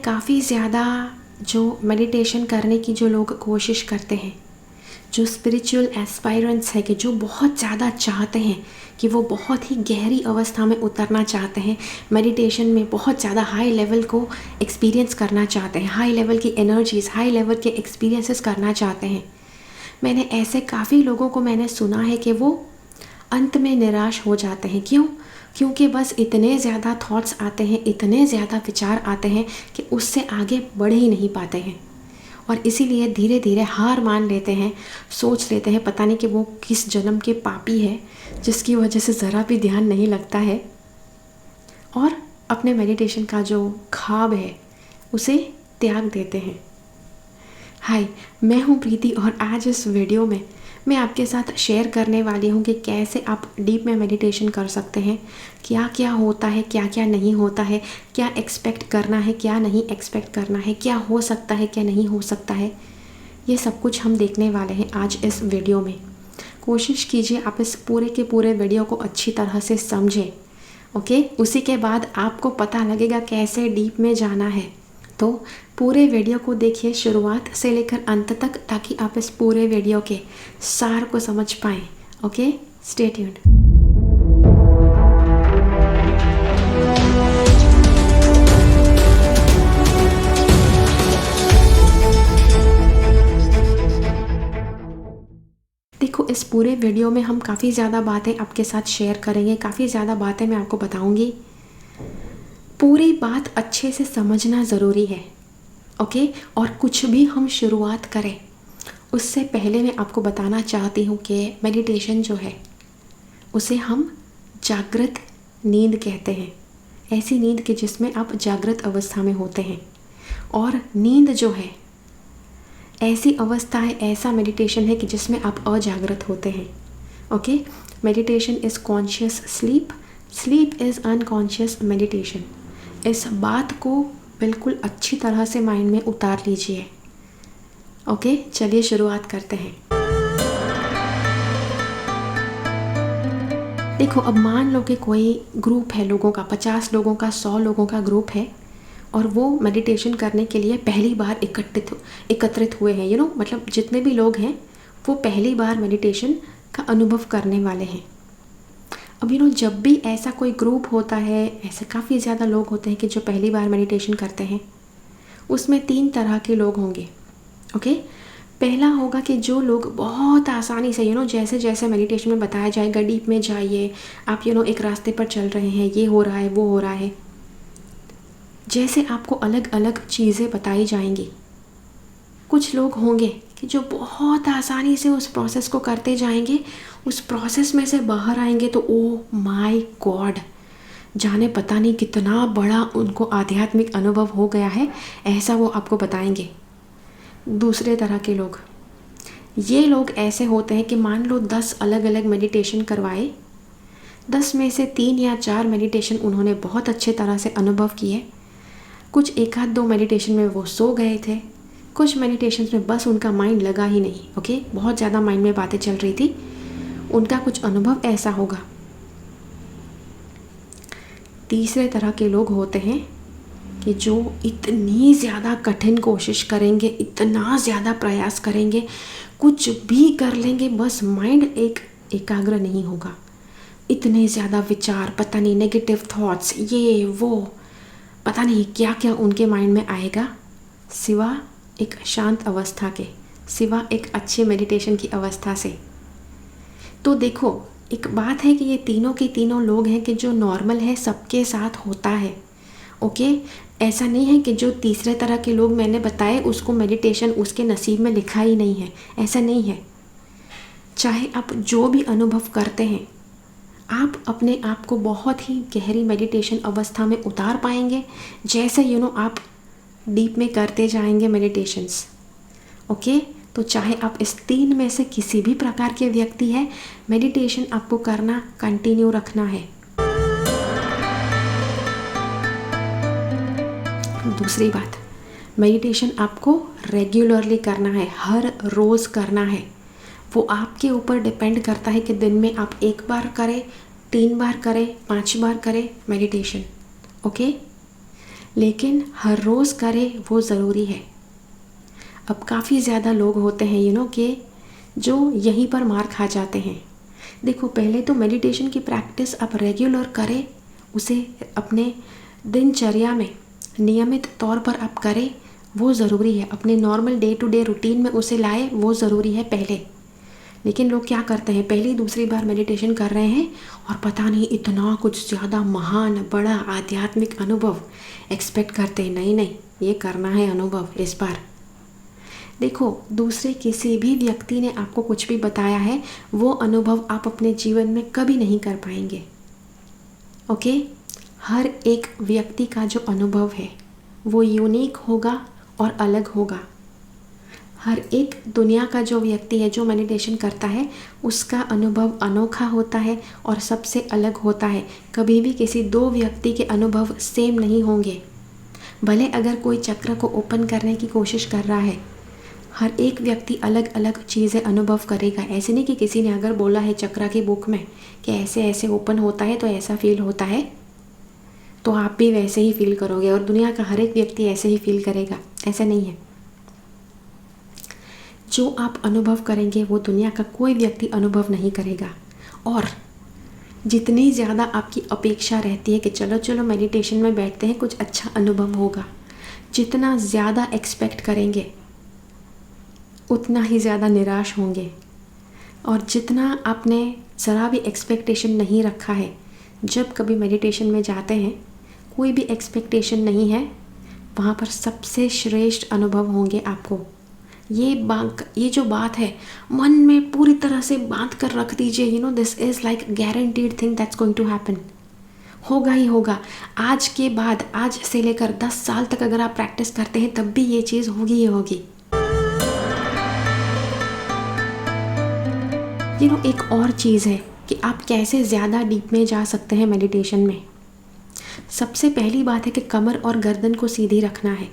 काफ़ी ज़्यादा जो मेडिटेशन करने की जो लोग कोशिश करते हैं, जो स्पिरिचुअल एस्पायरेंट्स है कि जो बहुत ज़्यादा चाहते हैं कि वो बहुत ही गहरी अवस्था में उतरना चाहते हैं, मेडिटेशन में बहुत ज़्यादा हाई लेवल को एक्सपीरियंस करना चाहते हैं, हाई लेवल की एनर्जीज़, हाई लेवल के एक्सपीरियंसेस करना चाहते हैं। मैंने ऐसे काफ़ी लोगों को मैंने सुना है कि वो अंत में निराश हो जाते हैं। क्यों? क्योंकि बस इतने ज़्यादा थॉट्स आते हैं, इतने ज़्यादा विचार आते हैं कि उससे आगे बढ़ ही नहीं पाते हैं और इसीलिए धीरे धीरे हार मान लेते हैं, सोच लेते हैं पता नहीं कि वो किस जन्म के पापी है जिसकी वजह से ज़रा भी ध्यान नहीं लगता है और अपने मेडिटेशन का जो ख्वाब है उसे त्याग देते हैं। हाय, मैं हूँ प्रीति और आज इस वीडियो में मैं आपके साथ शेयर करने वाली हूँ कि कैसे आप डीप में मेडिटेशन कर सकते हैं, क्या क्या होता है, क्या क्या नहीं होता है, क्या एक्सपेक्ट करना है, क्या नहीं एक्सपेक्ट करना है, क्या हो सकता है, क्या नहीं हो सकता है। ये सब कुछ हम देखने वाले हैं आज इस वीडियो में। कोशिश कीजिए आप इस पूरे के पूरे वीडियो को अच्छी तरह से समझें, ओके। उसी के बाद आपको पता लगेगा कैसे डीप में जाना है। तो पूरे वीडियो को देखिए शुरुआत से लेकर अंत तक ताकि आप इस पूरे वीडियो के सार को समझ पाएँ, ओके। Stay tuned. देखो, इस पूरे वीडियो में हम काफ़ी ज़्यादा बातें आपके साथ शेयर करेंगे, काफ़ी ज़्यादा बातें मैं आपको बताऊंगी। पूरी बात अच्छे से समझना ज़रूरी है, ओके। और कुछ भी हम शुरुआत करें उससे पहले मैं आपको बताना चाहती हूँ कि मेडिटेशन जो है उसे हम जागृत नींद कहते हैं। ऐसी नींद कि जिसमें आप जागृत अवस्था में होते हैं। और नींद जो है ऐसी अवस्था है, ऐसा मेडिटेशन है कि जिसमें आप अजागृत होते हैं, okay. Meditation is conscious sleep, sleep is unconscious meditation. इस बात को बिल्कुल अच्छी तरह से माइंड में उतार लीजिए, ओके। चलिए शुरुआत करते हैं। देखो, अब मान लो कि कोई ग्रुप है लोगों का, 50 लोगों का, 100 लोगों का ग्रुप है और वो मेडिटेशन करने के लिए पहली बार एकत्रित हुए हैं, मतलब जितने भी लोग हैं वो पहली बार मेडिटेशन का अनुभव करने वाले हैं। अब जब भी ऐसा कोई ग्रुप होता है, ऐसे काफ़ी ज़्यादा लोग होते हैं कि जो पहली बार मेडिटेशन करते हैं, उसमें 3 तरह के लोग होंगे, ओके। पहला होगा कि जो लोग बहुत आसानी से जैसे जैसे मेडिटेशन में बताया जाएगा डीप में जाइए आप, एक रास्ते पर चल रहे हैं, ये हो रहा है, वो हो रहा है, जैसे आपको अलग अलग चीज़ें बताई जाएंगी। कुछ लोग होंगे कि जो बहुत आसानी से उस प्रोसेस को करते जाएंगे, उस प्रोसेस में से बाहर आएंगे तो ओ माय गॉड, जाने पता नहीं कितना बड़ा उनको आध्यात्मिक अनुभव हो गया है, ऐसा वो आपको बताएंगे। दूसरे तरह के लोग, ये लोग ऐसे होते हैं कि मान लो 10 अलग अलग मेडिटेशन करवाए, 10 में से 3 या 4 मेडिटेशन उन्होंने बहुत अच्छे तरह से अनुभव किए, कुछ 1-2 मेडिटेशन में वो सो गए थे, कुछ मेडिटेशन में बस उनका माइंड लगा ही नहीं, ओके, बहुत ज़्यादा माइंड में बातें चल रही थी, उनका कुछ अनुभव ऐसा होगा। तीसरे तरह के लोग होते हैं कि जो इतनी ज़्यादा कठिन कोशिश करेंगे, इतना ज़्यादा प्रयास करेंगे, कुछ भी कर लेंगे, बस माइंड एकाग्र नहीं होगा। इतने ज़्यादा विचार, पता नहीं नेगेटिव थॉट्स, ये वो, पता नहीं क्या क्या उनके माइंड में आएगा, सिवा एक शांत अवस्था के, सिवा एक अच्छे मेडिटेशन की अवस्था से। तो देखो, एक बात है कि ये तीनों के तीनों लोग हैं कि जो नॉर्मल है सबके साथ होता है, ओके। ऐसा नहीं है कि जो तीसरे तरह के लोग मैंने बताए उसको मेडिटेशन उसके नसीब में लिखा ही नहीं है, ऐसा नहीं है। चाहे आप जो भी अनुभव करते हैं, आप अपने आप को बहुत ही गहरी मेडिटेशन अवस्था में उतार पाएंगे जैसे आप डीप में करते जाएंगे मेडिटेशंस, ओके। तो चाहे आप इस 3 में से किसी भी प्रकार के व्यक्ति हैं, मेडिटेशन आपको करना कंटिन्यू रखना है। दूसरी बात, मेडिटेशन आपको रेगुलरली करना है, हर रोज़ करना है। वो आपके ऊपर डिपेंड करता है कि दिन में आप 1 बार करें, 3 बार करें, 5 बार करें मेडिटेशन, ओके। लेकिन हर रोज़ करे वो ज़रूरी है। अब काफ़ी ज़्यादा लोग होते हैं कि जो यहीं पर मार खा जाते हैं। देखो, पहले तो मेडिटेशन की प्रैक्टिस आप रेगुलर करें, उसे अपने दिनचर्या में नियमित तौर पर आप करें, वो ज़रूरी है। अपने normal day to day routine में उसे लाए, वो ज़रूरी है पहले। लेकिन लोग क्या करते हैं, पहली दूसरी बार मेडिटेशन कर रहे हैं और पता नहीं इतना कुछ ज़्यादा महान बड़ा आध्यात्मिक अनुभव एक्सपेक्ट करते हैं। नहीं, ये करना है अनुभव इस बार। देखो, दूसरे किसी भी व्यक्ति ने आपको कुछ भी बताया है, वो अनुभव आप अपने जीवन में कभी नहीं कर पाएंगे। ओके? हर एक व्यक्ति का जो अनुभव है वो यूनिक होगा और अलग होगा। हर एक दुनिया का जो व्यक्ति है जो मेडिटेशन करता है, उसका अनुभव अनोखा होता है और सबसे अलग होता है। कभी भी किसी दो व्यक्ति के अनुभव सेम नहीं होंगे। भले अगर कोई चक्र को ओपन करने की कोशिश कर रहा है, हर एक व्यक्ति अलग अलग चीज़ें अनुभव करेगा। ऐसे नहीं कि किसी ने अगर बोला है चक्र की बुक में कि ऐसे ऐसे ओपन होता है तो ऐसा फील होता है, तो आप भी वैसे ही फील करोगे और दुनिया का हर एक व्यक्ति ऐसे ही फील करेगा। ऐसा नहीं है। जो आप अनुभव करेंगे वो दुनिया का कोई व्यक्ति अनुभव नहीं करेगा। और जितनी ज़्यादा आपकी अपेक्षा रहती है कि चलो चलो मेडिटेशन में बैठते हैं, कुछ अच्छा अनुभव होगा, जितना ज़्यादा एक्सपेक्ट करेंगे उतना ही ज़्यादा निराश होंगे। और जितना आपने ज़रा भी एक्सपेक्टेशन नहीं रखा है, जब कभी मेडिटेशन में जाते हैं, कोई भी एक्सपेक्टेशन नहीं है, वहाँ पर सबसे श्रेष्ठ अनुभव होंगे आपको। ये जो बात है, मन में पूरी तरह से बांध कर रख दीजिए। This is like guaranteed thing that's going to happen. होगा ही होगा। आज के बाद, आज से लेकर 10 साल तक अगर आप प्रैक्टिस करते हैं तब भी ये चीज़ होगी ही होगी। एक और चीज़ है कि आप कैसे ज़्यादा डीप में जा सकते हैं मेडिटेशन में। सबसे पहली बात है कि कमर और गर्दन को सीधी रखना है।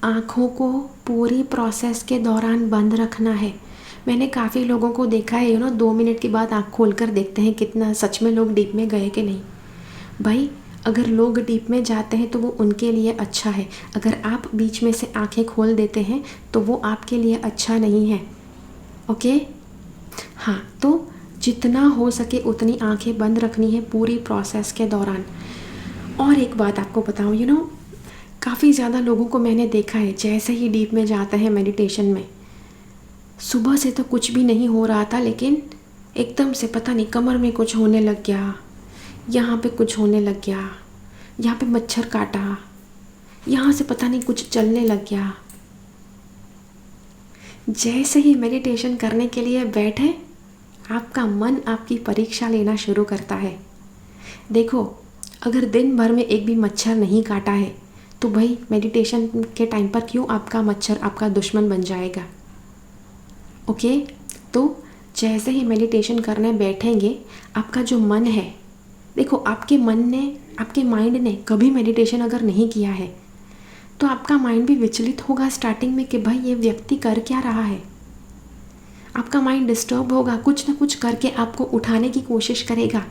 आँखों को पूरी प्रोसेस के दौरान बंद रखना है। मैंने काफ़ी लोगों को देखा है 2 मिनट के बाद आँख खोल कर देखते हैं कितना सच में लोग डीप में गए कि नहीं। भाई, अगर लोग डीप में जाते हैं तो वो उनके लिए अच्छा है। अगर आप बीच में से आँखें खोल देते हैं तो वो आपके लिए अच्छा नहीं है। ओके? हाँ, तो जितना हो सके उतनी आंखें बंद रखनी है पूरी प्रोसेस के दौरान। और एक बात आपको बताऊँ, काफ़ी ज़्यादा लोगों को मैंने देखा है, जैसे ही डीप में जाता है मेडिटेशन में, सुबह से तो कुछ भी नहीं हो रहा था, लेकिन एकदम से पता नहीं कमर में कुछ होने लग गया, यहाँ पे कुछ होने लग गया, यहाँ पे मच्छर काटा, यहाँ से पता नहीं कुछ चलने लग गया। जैसे ही मेडिटेशन करने के लिए बैठे, आपका मन आपकी परीक्षा लेना शुरू करता है। देखो, अगर दिन भर में एक भी मच्छर नहीं काटा है तो भाई मेडिटेशन के टाइम पर क्यों आपका मच्छर आपका दुश्मन बन जाएगा। ओके? तो जैसे ही मेडिटेशन करने बैठेंगे, आपका जो मन है, देखो आपके माइंड ने कभी मेडिटेशन अगर नहीं किया है तो आपका माइंड भी विचलित होगा स्टार्टिंग में कि भाई ये व्यक्ति कर क्या रहा है। आपका माइंड डिस्टर्ब होगा, कुछ ना कुछ करके आपको उठाने की कोशिश करेगा।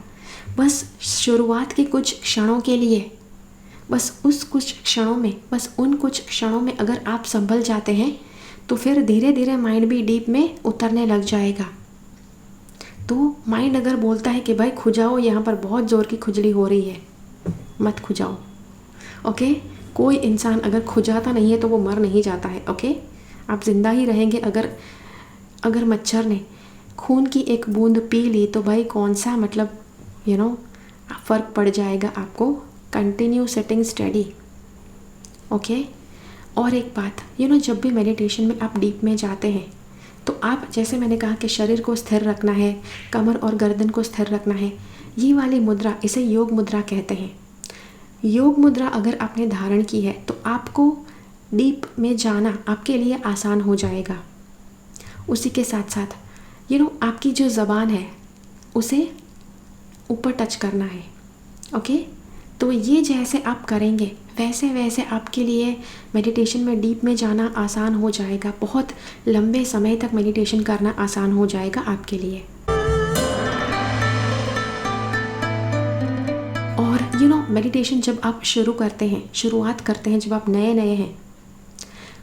बस शुरुआत के कुछ क्षणों के लिए, बस उन कुछ क्षणों में अगर आप संभल जाते हैं तो फिर धीरे धीरे माइंड भी डीप में उतरने लग जाएगा। तो माइंड अगर बोलता है कि भाई खुजाओ, यहाँ पर बहुत ज़ोर की खुजली हो रही है, मत खुजाओ। ओके? कोई इंसान अगर खुजाता नहीं है तो वो मर नहीं जाता है। ओके? आप जिंदा ही रहेंगे। अगर मच्छर ने खून की एक बूंद पी ली तो भाई कौन सा फ़र्क पड़ जाएगा आपको। Continue sitting study. ओके? और एक बात, जब भी मेडिटेशन में आप डीप में जाते हैं तो आप, जैसे मैंने कहा कि शरीर को स्थिर रखना है, कमर और गर्दन को स्थिर रखना है। ये वाली मुद्रा, इसे योग मुद्रा कहते हैं। योग मुद्रा अगर आपने धारण की है तो आपको डीप में जाना आपके लिए आसान हो जाएगा। उसी के साथ साथ आपकी जो ज़बान है उसे ऊपर टच करना है। ओके? तो ये जैसे आप करेंगे वैसे वैसे आपके लिए मेडिटेशन में डीप में जाना आसान हो जाएगा। बहुत लंबे समय तक मेडिटेशन करना आसान हो जाएगा आपके लिए। और मेडिटेशन जब आप शुरुआत करते हैं, जब आप नए नए हैं,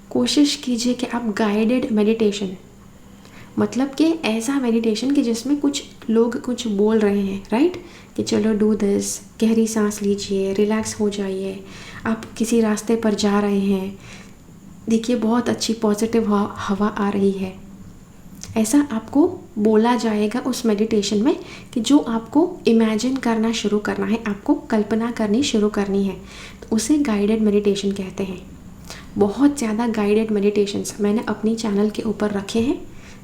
कोशिश कीजिए कि आप गाइडेड मेडिटेशन, मतलब कि ऐसा मेडिटेशन कि जिसमें कुछ लोग कुछ बोल रहे हैं, राइट, कि चलो डू दिस, गहरी सांस लीजिए, रिलैक्स हो जाइए, आप किसी रास्ते पर जा रहे हैं, देखिए बहुत अच्छी पॉजिटिव हवा आ रही है, ऐसा आपको बोला जाएगा उस मेडिटेशन में कि जो आपको इमेजिन करना शुरू करना है, आपको कल्पना करनी शुरू करनी है, तो उसे गाइडेड मेडिटेशन कहते हैं। बहुत ज़्यादा गाइडेड मेडिटेशंस मैंने अपनी चैनल के ऊपर रखे हैं,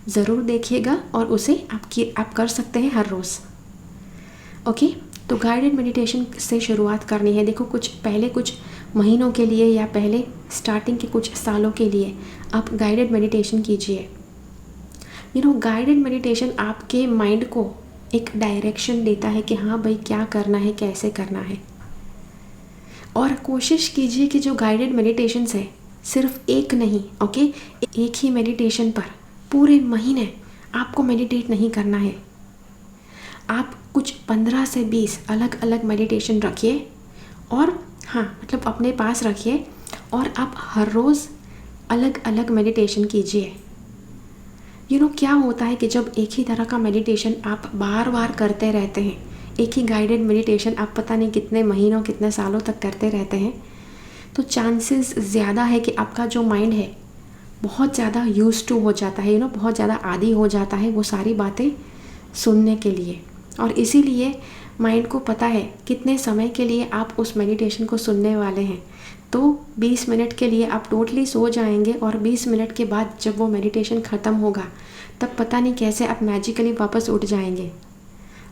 ज़रूर देखिएगा और उसे आप कर सकते हैं हर रोज़। ओके, तो गाइडेड मेडिटेशन से शुरुआत करनी है। देखो, कुछ महीनों के लिए या पहले स्टार्टिंग के कुछ सालों के लिए आप गाइडेड मेडिटेशन कीजिए। गाइडेड मेडिटेशन आपके माइंड को एक डायरेक्शन देता है कि हाँ भाई क्या करना है, कैसे करना है। और कोशिश कीजिए कि जो गाइडेड मेडिटेशंस है सिर्फ एक नहीं, ओके, एक ही मेडिटेशन पर पूरे महीने आपको मेडिटेट नहीं करना है। आप कुछ 15 से 20 अलग अलग मेडिटेशन रखिए और हाँ, मतलब अपने पास रखिए और आप हर रोज़ अलग अलग मेडिटेशन कीजिए। क्या होता है कि जब एक ही तरह का मेडिटेशन आप बार बार करते रहते हैं, एक ही गाइडेड मेडिटेशन आप पता नहीं कितने महीनों कितने सालों तक करते रहते हैं, तो चांसेस ज़्यादा है कि आपका जो माइंड है बहुत ज़्यादा यूज टू हो जाता है, बहुत ज़्यादा आदी हो जाता है वो सारी बातें सुनने के लिए। और इसीलिए माइंड को पता है कितने समय के लिए आप उस मेडिटेशन को सुनने वाले हैं, तो 20 मिनट के लिए आप टोटली सो जाएंगे और 20 मिनट के बाद जब वो मेडिटेशन ख़त्म होगा तब पता नहीं कैसे आप मैजिकली वापस उठ जाएंगे।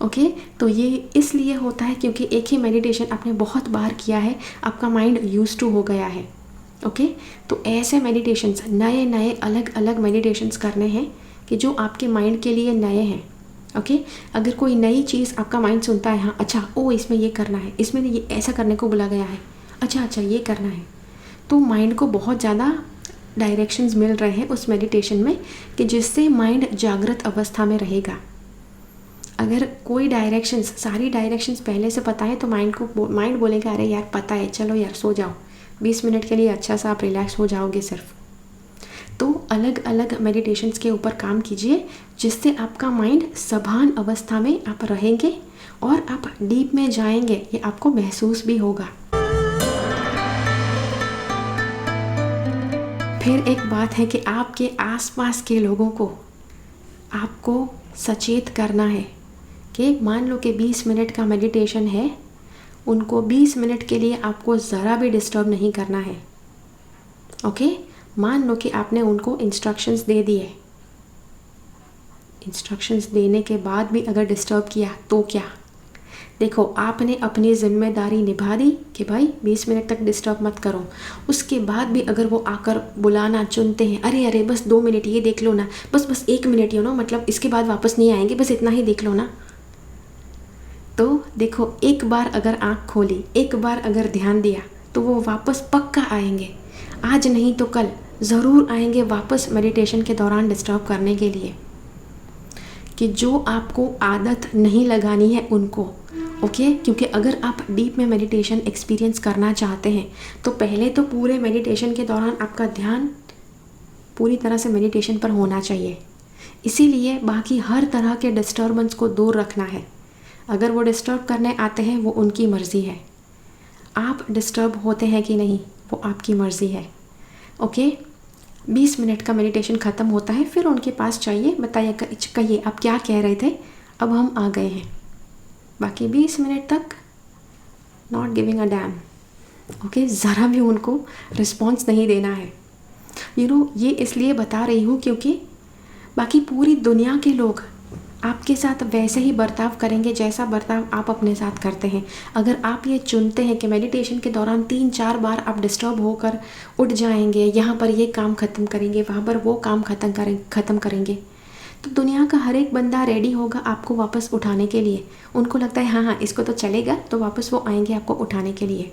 ओके, तो ये इसलिए होता है क्योंकि एक ही मेडिटेशन आपने बहुत बार किया है, आपका माइंड यूज टू हो गया है। ओके, तो ऐसे मेडिटेशंस, नए नए अलग अलग मेडिटेशंस करने हैं कि जो आपके माइंड के लिए नए हैं। ओके, अगर कोई नई चीज़ आपका माइंड सुनता है, हाँ अच्छा, ओ इसमें ये करना है, इसमें ये ऐसा करने को बोला गया है, अच्छा ये करना है, तो माइंड को बहुत ज़्यादा डायरेक्शंस मिल रहे हैं उस मेडिटेशन में कि जिससे माइंड जागृत अवस्था में रहेगा। अगर कोई सारी डायरेक्शंस पहले से पता है तो माइंड बोलेगा अरे यार पता है, चलो यार सो जाओ, 20 मिनट के लिए अच्छा सा आप रिलैक्स हो जाओगे सिर्फ। तो अलग अलग मेडिटेशंस के ऊपर काम कीजिए जिससे आपका माइंड सभान अवस्था में आप रहेंगे और आप डीप में जाएंगे, ये आपको महसूस भी होगा। फिर एक बात है कि आपके आसपास के लोगों को आपको सचेत करना है कि मान लो कि 20 मिनट का मेडिटेशन है, उनको 20 मिनट के लिए आपको ज़रा भी डिस्टर्ब नहीं करना है। ओके, मान लो कि आपने उनको इंस्ट्रक्शंस दे दिए, इंस्ट्रक्शंस देने के बाद भी अगर डिस्टर्ब किया तो क्या? देखो, आपने अपनी ज़िम्मेदारी निभा दी कि भाई 20 मिनट तक डिस्टर्ब मत करो। उसके बाद भी अगर वो आकर बुलाना चुनते हैं, अरे बस 2 मिनट ये देख लो ना, बस 1 मिनट मतलब इसके बाद वापस नहीं आएंगे, बस इतना ही देख लो ना, तो देखो एक बार अगर आँख खोली, एक बार अगर ध्यान दिया तो वो वापस पक्का आएंगे। आज नहीं तो कल ज़रूर आएंगे वापस मेडिटेशन के दौरान डिस्टर्ब करने के लिए, कि जो आपको आदत नहीं लगानी है उनको। ओके, क्योंकि अगर आप डीप में मेडिटेशन एक्सपीरियंस करना चाहते हैं तो पहले तो पूरे मेडिटेशन के दौरान आपका ध्यान पूरी तरह से मेडिटेशन पर होना चाहिए। इसीलिए बाकी हर तरह के डिस्टर्बेंस को दूर रखना है। अगर वो डिस्टर्ब करने आते हैं वो उनकी मर्ज़ी है, आप डिस्टर्ब होते हैं कि नहीं वो आपकी मर्ज़ी है। ओके, 20 मिनट का मेडिटेशन ख़त्म होता है, फिर उनके पास चाहिए, बताइए कहिए आप क्या कह रहे थे, अब हम आ गए हैं। बाकी 20 मिनट तक not giving a dam. Okay, ज़रा भी उनको रिस्पॉन्स नहीं देना है। ये इसलिए बता रही हूँ क्योंकि बाकी पूरी दुनिया के लोग आपके साथ वैसे ही बर्ताव करेंगे जैसा बर्ताव आप अपने साथ करते हैं। अगर आप ये चुनते हैं कि मेडिटेशन के दौरान 3-4 बार आप डिस्टर्ब होकर उठ जाएंगे, यहाँ पर ये काम ख़त्म करेंगे, वहाँ पर वो काम ख़त्म करेंगे, तो दुनिया का हर एक बंदा रेडी होगा आपको वापस उठाने के लिए। उनको लगता है हाँ इसको तो चलेगा, तो वापस वो आएंगे आपको उठाने के लिए।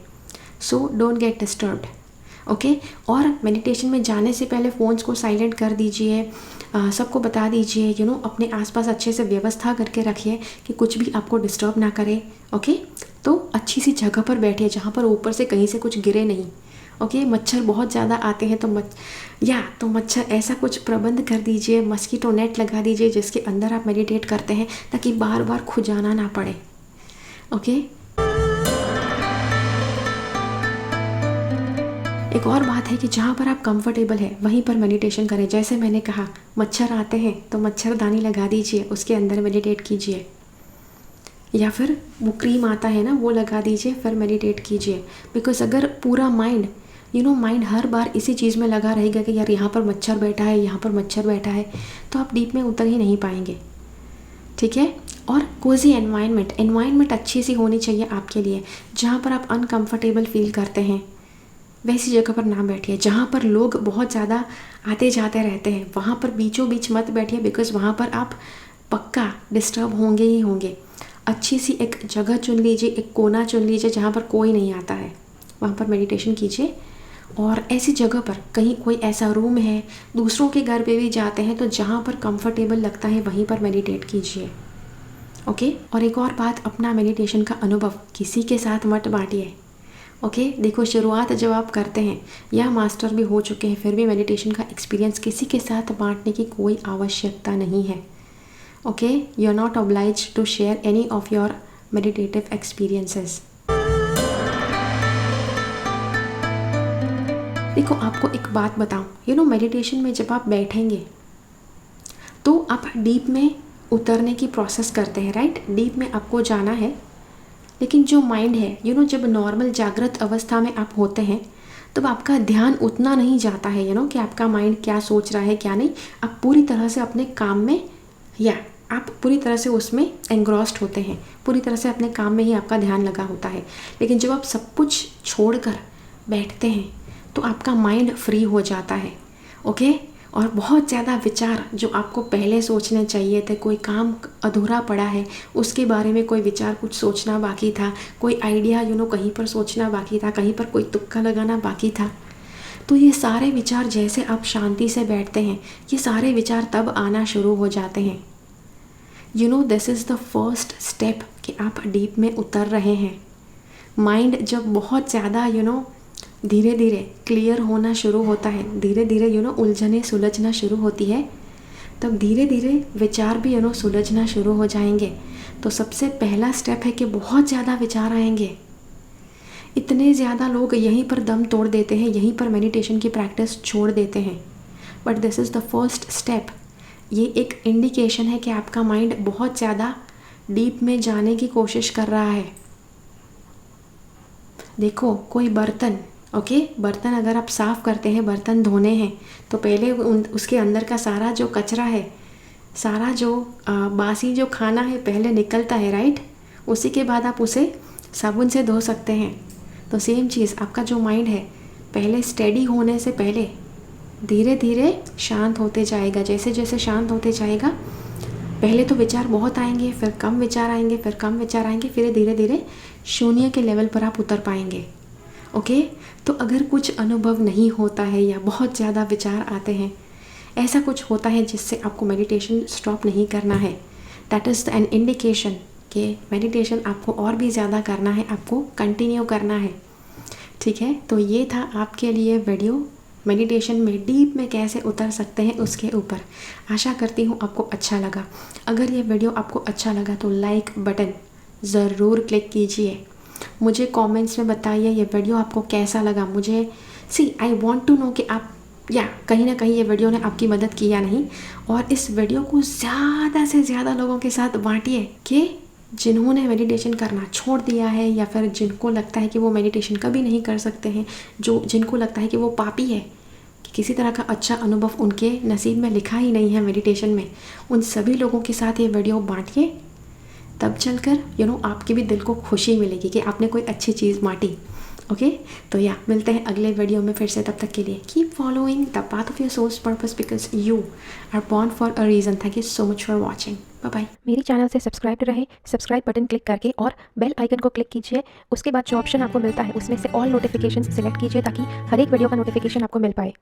So don't get disturbed. Okay, और मेडिटेशन में जाने से पहले फ़ोन्स को साइलेंट कर दीजिए, सबको बता दीजिए, अपने आसपास अच्छे से व्यवस्था करके रखिए कि कुछ भी आपको डिस्टर्ब ना करे। ओके, तो अच्छी सी जगह पर बैठिए जहाँ पर ऊपर से कहीं से कुछ गिरे नहीं। ओके, मच्छर बहुत ज़्यादा आते हैं तो मच्छर ऐसा कुछ प्रबंध कर दीजिए, मस्कीटो नेट लगा दीजिए जिसके अंदर आप मेडिटेट करते हैं, ताकि बार बार खुजाना ना पड़े। ओके, एक और बात है कि जहाँ पर आप कंफर्टेबल है वहीं पर मेडिटेशन करें। जैसे मैंने कहा, मच्छर आते हैं तो मच्छरदानी लगा दीजिए, उसके अंदर मेडिटेट कीजिए, या फिर वो क्रीम आता है ना, वो लगा दीजिए, फिर मेडिटेट कीजिए। बिकॉज अगर पूरा माइंड माइंड हर बार इसी चीज़ में लगा रहेगा कि यार यहाँ पर मच्छर बैठा है, यहाँ पर मच्छर बैठा है, तो आप डीप में उतर ही नहीं पाएंगे। ठीक है। और कोजी एनवायरनमेंट अच्छी सी होनी चाहिए आपके लिए। जहाँ पर आप अनकंफर्टेबल फील करते हैं वैसी जगह पर ना बैठिए। जहाँ पर लोग बहुत ज़्यादा आते जाते रहते हैं वहाँ पर बीचों बीच मत बैठिए, बिकॉज़ वहाँ पर आप पक्का डिस्टर्ब होंगे ही होंगे। अच्छी सी एक जगह चुन लीजिए, एक कोना चुन लीजिए जहाँ पर कोई नहीं आता है, वहाँ पर मेडिटेशन कीजिए। और ऐसी जगह पर कहीं कोई ऐसा रूम है, दूसरों के घर पे भी जाते हैं तो जहाँ पर कंफर्टेबल लगता है वहीं पर मेडिटेट कीजिए। ओके। और एक और बात, अपना मेडिटेशन का अनुभव किसी के साथ मत बांटिए। ओके, देखो शुरुआत जब आप करते हैं या मास्टर भी हो चुके हैं फिर भी मेडिटेशन का एक्सपीरियंस किसी के साथ बांटने की कोई आवश्यकता नहीं है। Okay, you are not obliged to share any of your meditative experiences. देखो, आपको एक बात बताऊं, मेडिटेशन में जब आप बैठेंगे तो आप डीप में उतरने की प्रोसेस करते हैं, राइट। डीप में आपको जाना है, लेकिन जो माइंड है जब नॉर्मल जागृत अवस्था में आप होते हैं तब आपका ध्यान उतना नहीं जाता है कि आपका माइंड क्या सोच रहा है क्या नहीं। आप पूरी तरह से अपने काम में, या आप पूरी तरह से उसमें एंग्रॉस्ड होते हैं, पूरी तरह से अपने काम में ही आपका ध्यान लगा होता है। लेकिन जब आप सब कुछ छोड़कर बैठते हैं तो आपका माइंड फ्री हो जाता है। ओके। और बहुत ज़्यादा विचार जो आपको पहले सोचने चाहिए थे, कोई काम अधूरा पड़ा है उसके बारे में कोई विचार कुछ सोचना बाकी था, कोई आइडिया कहीं पर सोचना बाकी था, कहीं पर कोई तुक्का लगाना बाकी था, तो ये सारे विचार जैसे आप शांति से बैठते हैं ये सारे विचार तब आना शुरू हो जाते हैं। This is the first step कि आप डीप में उतर रहे हैं। माइंड जब बहुत ज़्यादा धीरे धीरे क्लियर होना शुरू होता है, धीरे धीरे उलझने सुलझना शुरू होती है, तब धीरे धीरे विचार भी सुलझना शुरू हो जाएंगे। तो सबसे पहला स्टेप है कि बहुत ज़्यादा विचार आएंगे। इतने ज़्यादा लोग यहीं पर दम तोड़ देते हैं, यहीं पर मेडिटेशन की प्रैक्टिस छोड़ देते हैं। But this is the first step. ये एक इंडिकेशन है कि आपका माइंड बहुत ज़्यादा डीप में जाने की कोशिश कर रहा है। देखो, कोई बर्तन, बर्तन अगर आप साफ़ करते हैं, बर्तन धोने हैं, तो पहले उसके अंदर का सारा जो कचरा है, सारा जो बासी जो खाना है पहले निकलता है, राइट। उसी के बाद आप उसे साबुन से धो सकते हैं। तो सेम चीज़ आपका जो माइंड है पहले स्टेडी होने से पहले धीरे धीरे शांत होते जाएगा। जैसे जैसे शांत होते जाएगा, पहले तो विचार बहुत आएंगे, फिर कम विचार आएंगे, फिर कम विचार आएंगे, फिर धीरे धीरे शून्य के लेवल पर आप उतर पाएंगे। ओके। तो अगर कुछ अनुभव नहीं होता है या बहुत ज़्यादा विचार आते हैं, ऐसा कुछ होता है जिससे आपको मेडिटेशन स्टॉप नहीं करना है, दैट इज़ एन इंडिकेशन कि मेडिटेशन आपको और भी ज़्यादा करना है, आपको कंटिन्यू करना है। ठीक है। तो ये था आपके लिए वीडियो, मेडिटेशन में डीप में कैसे उतर सकते हैं उसके ऊपर। आशा करती हूँ आपको अच्छा लगा। अगर ये वीडियो आपको अच्छा लगा तो लाइक बटन ज़रूर क्लिक कीजिए। मुझे कमेंट्स में बताइए ये वीडियो आपको कैसा लगा। मुझे आई वांट टू नो कि आप कहीं ना कहीं ये वीडियो ने आपकी मदद की या नहीं। और इस वीडियो को ज़्यादा से ज़्यादा लोगों के साथ बांटिए कि जिन्होंने मेडिटेशन करना छोड़ दिया है, या फिर जिनको लगता है कि वो मेडिटेशन कभी नहीं कर सकते हैं, जिनको लगता है कि वो पापी है, कि किसी तरह का अच्छा अनुभव उनके नसीब में लिखा ही नहीं है मेडिटेशन में, उन सभी लोगों के साथ ये वीडियो बांटिए। तब चलकर आपके भी दिल को खुशी मिलेगी कि आपने कोई अच्छी चीज़ बांटी। ओके। तो मिलते हैं अगले वीडियो में फिर से। तब तक के लिए keep following the path of your soul's purpose, because you are born for a reason. Thank you so much for watching. Bye bye. मेरी चैनल से सब्सक्राइब रहे, सब्सक्राइब बटन क्लिक करके और बेल आइकन को क्लिक कीजिए। उसके बाद जो ऑप्शन आपको मिलता है उसमें से ऑल नोटिफिकेशन सिलेक्ट कीजिए ताकि हर एक वीडियो का नोटिफिकेशन आपको मिल पाए।